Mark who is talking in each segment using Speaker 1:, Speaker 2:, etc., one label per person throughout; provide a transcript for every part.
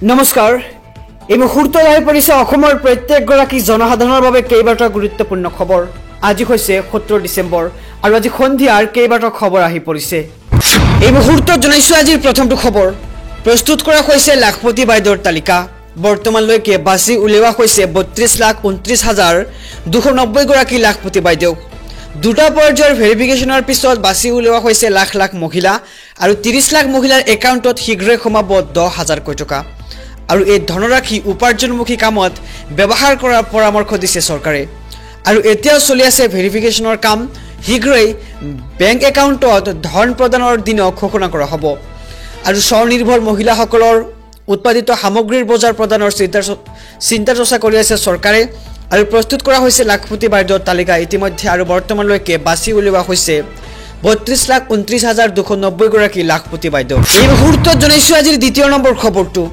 Speaker 1: নমস্কাৰ এই মুহূৰ্তত আহি পৰিছে অসমৰ প্ৰত্যেকগৰাকী জনসাধাৰণৰ বাবে কেইবাটাও গুৰুত্বপূৰ্ণ খবৰ। আজি হৈছে 17 ডিচেম্বৰ আৰু আজি সন্ধিয়াৰ কেইবাটাও খবৰ আহি পৰিছে। এই মুহূৰ্তত জনাইছো আজিৰ প্ৰথমটো খবৰ। প্ৰস্তুত কৰা হৈছে লাখপতি বাইদেউৰ তালিকা। বৰ্তমানলৈকে বাছি উলিওৱা হৈছে 32,29,290 গৰাকী লাখপতি বাইদেউ। দুটা পৰ্যায়ৰ ভেৰিফিকেশ্যনৰ পিছত বাছি উলিওৱা হৈছে লাখ লাখ মহিলা আৰু 30 লাখ মহিলাৰ একাউণ্টত শীঘ্ৰে সোমাব 10,000 কোটি টকা। আৰু এই ধনৰাশি উপাৰ্জনমুখী কামত ব্যৱহাৰ কৰাৰ পৰামৰ্শ দিছে চৰকাৰে। আৰু এতিয়াও চলি আছে ভেৰিফিকেশ্যনৰ কাম। শীঘ্ৰেই বেংক একাউণ্টত ধন প্ৰদানৰ দিনক ঘোষণা কৰা হ'ব। আৰু স্বনিৰ্ভৰ মহিলাসকলৰ উৎপাদিত সামগ্ৰীৰ বজাৰ প্ৰদানৰ চিন্তা চৰ্চা কৰি আছে চৰকাৰে। আৰু প্ৰস্তুত কৰা হৈছে লাখপতি বাইদেউৰ তালিকা ইতিমধ্যে। আৰু বৰ্তমানলৈকে বাছি উলিওৱা হৈছে 32,29,290 গৰাকী লাখপতি বাইদেউ। এই মুহূৰ্তত জনাইছো আজিৰ দ্বিতীয় নম্বৰ খবৰটো।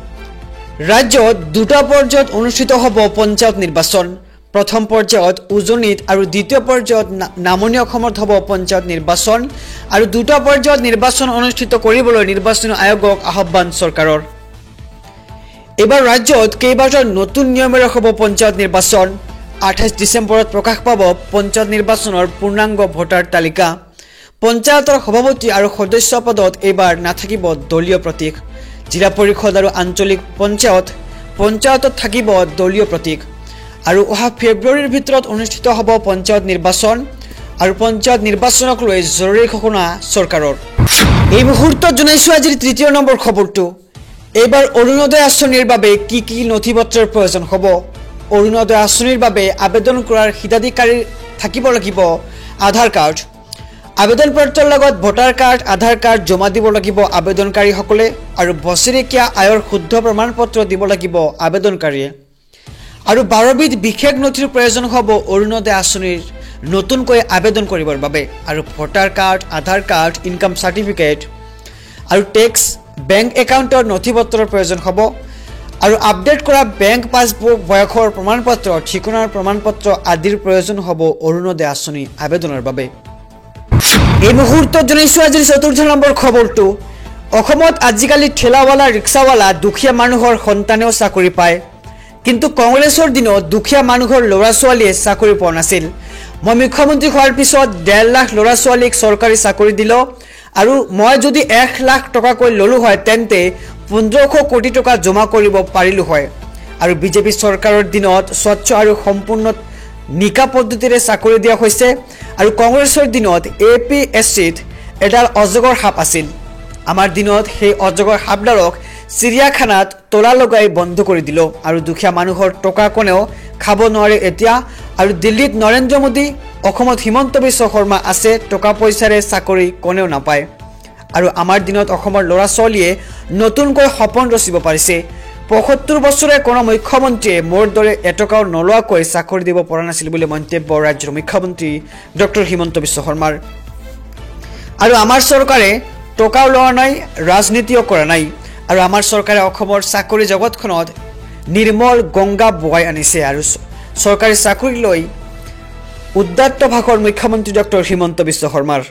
Speaker 1: ৰাজ্যত দুটা পৰ্যায়ত অনুষ্ঠিত হ'ব পঞ্চায়ত নিৰ্বাচন। প্ৰথম পৰ্যায়ত উজনিত আৰু দ্বিতীয় পৰ্যায়ত নামনি অসমত হ'ব পঞ্চায়ত নিৰ্বাচন। আৰু দুটা পৰ্যায়ত নিৰ্বাচন অনুষ্ঠিত কৰিবলৈ নিৰ্বাচন আয়োগক আহ্বান চৰকাৰৰ। এইবাৰ ৰাজ্যত কেইবাটাও নতুন নিয়মেৰে হ'ব পঞ্চায়ত নিৰ্বাচন। 28 ডিচেম্বৰত প্ৰকাশ পাব পঞ্চায়ত নিৰ্বাচনৰ পূৰ্ণাংগ ভোটাৰ তালিকা। পঞ্চায়তৰ সভাপতি আৰু সদস্য পদত এইবাৰ নাথাকিব দলীয় প্ৰতীক। জিলা পৰিষদ আৰু আঞ্চলিক পঞ্চায়তত থাকিব দলীয় প্ৰতীক। আৰু অহা ফেব্ৰুৱাৰীৰ ভিতৰত অনুষ্ঠিত হ'ব পঞ্চায়ত নিৰ্বাচন। আৰু পঞ্চায়ত নিৰ্বাচনক লৈ জৰুৰী ঘোষণা চৰকাৰৰ। এই মুহূৰ্তত জনাইছো আজিৰ তৃতীয় নম্বৰ খবৰটো। এইবাৰ অৰুণোদয় আঁচনিৰ বাবে কি কি নথিপত্ৰৰ প্ৰয়োজন হ'ব? অৰুণোদয় আঁচনিৰ বাবে আবেদন কৰাৰ হিতাধিকাৰীৰ থাকিব লাগিব আধাৰ কাৰ্ড। আবেদন পত্ৰৰ লগত ভোটাৰ কাৰ্ড, আধাৰ কাৰ্ড জমা দিব লাগিব আবেদনকাৰীসকলে। আৰু বছৰেকীয়া আয়ৰ শুদ্ধ প্ৰমাণ পত্ৰ দিব লাগিব আবেদনকাৰীয়ে। আৰু 12বিধ বিশেষ নথিৰ প্ৰয়োজন হ'ব অৰুণোদয় আঁচনিৰ নতুনকৈ আবেদন কৰিবৰ বাবে। আৰু ভোটাৰ কাৰ্ড, আধাৰ কাৰ্ড, ইনকাম চাৰ্টিফিকেট আৰু টেক্স, বেংক একাউণ্টৰ নথিপত্ৰৰ প্ৰয়োজন হ'ব। আৰু আপডেট কৰা বেংক পাছবুক, বয়সৰ প্ৰমাণপত্ৰ, ঠিকনাৰ প্ৰমাণপত্ৰ আদিৰ প্ৰয়োজন হ'ব অৰুণোদয় আঁচনি আবেদনৰ বাবে। এই মুহূৰ্তত জনাইছো আজিৰ চতুৰ্থ নম্বৰ খবৰটো। অসমত আজিকালি ঠেলাৱালা, ৰিক্সাৱালা দুখীয়া মানুহৰ সন্তানেও চাকৰি পায়। কিন্তু কংগ্ৰেছৰ দিনত দুখীয়া মানুহৰ ল'ৰা ছোৱালীয়ে চাকৰি পোৱা নাছিল। মই মুখ্যমন্ত্ৰী হোৱাৰ পিছত 1.5 লাখ ল'ৰা ছোৱালীক চৰকাৰী চাকৰি দিলোঁ। আৰু মই যদি 1 লাখ টকাকৈ ল'লোঁ হয় তেন্তে 1500 কোটি টকা জমা কৰিব পাৰিলোঁ হয়। আৰু বিজেপি চৰকাৰৰ দিনত স্বচ্ছ আৰু সম্পূৰ্ণ নিকা পদ্ধতিৰে চাকৰি দিয়া হৈছে। আৰু কংগ্ৰেছৰ দিনত APSCত এডাল অজগৰ সাপ আছিল। আমাৰ দিনত সেই অজগৰ সাপডালক চিৰিয়াখানাত তলা লগাই বন্ধ কৰি দিলোঁ। আৰু দুখীয়া মানুহৰ টকা কোনেও খাব নোৱাৰে এতিয়া। আৰু দিল্লীত নৰেন্দ্ৰ মোদী, অসমত হিমন্ত বিশ্ব শৰ্মা আছে, টকা পইচাৰে চাকৰি কোনেও নাপায়। আৰু আমাৰ দিনত অসমৰ ল'ৰা ছোৱালীয়ে নতুনকৈ সপোন ৰচিব পাৰিছে। 75 বছৰে কোনো মুখ্যমন্ত্ৰীয়ে মোৰ দৰে এটকাও নলোৱাকৈ চাকৰি দিব পৰা নাছিল বুলি মন্তব্য ৰাজ্যৰ মুখ্যমন্ত্ৰী ডক্টৰ হিমন্ত বিশ্ব শৰ্মাৰ। আৰু আমাৰ চৰকাৰে টকাও লোৱা নাই, ৰাজনীতিও কৰা নাই। আৰু আমাৰ চৰকাৰে অসমৰ চাকৰি জগতখনত নিৰ্মল গংগা বগাই আনিছে। আৰু চৰকাৰী চাকৰি লৈ উদাত্ত ভাষৰ মুখ্যমন্ত্ৰী ডক্টৰ হিমন্ত বিশ্ব শৰ্মাৰ।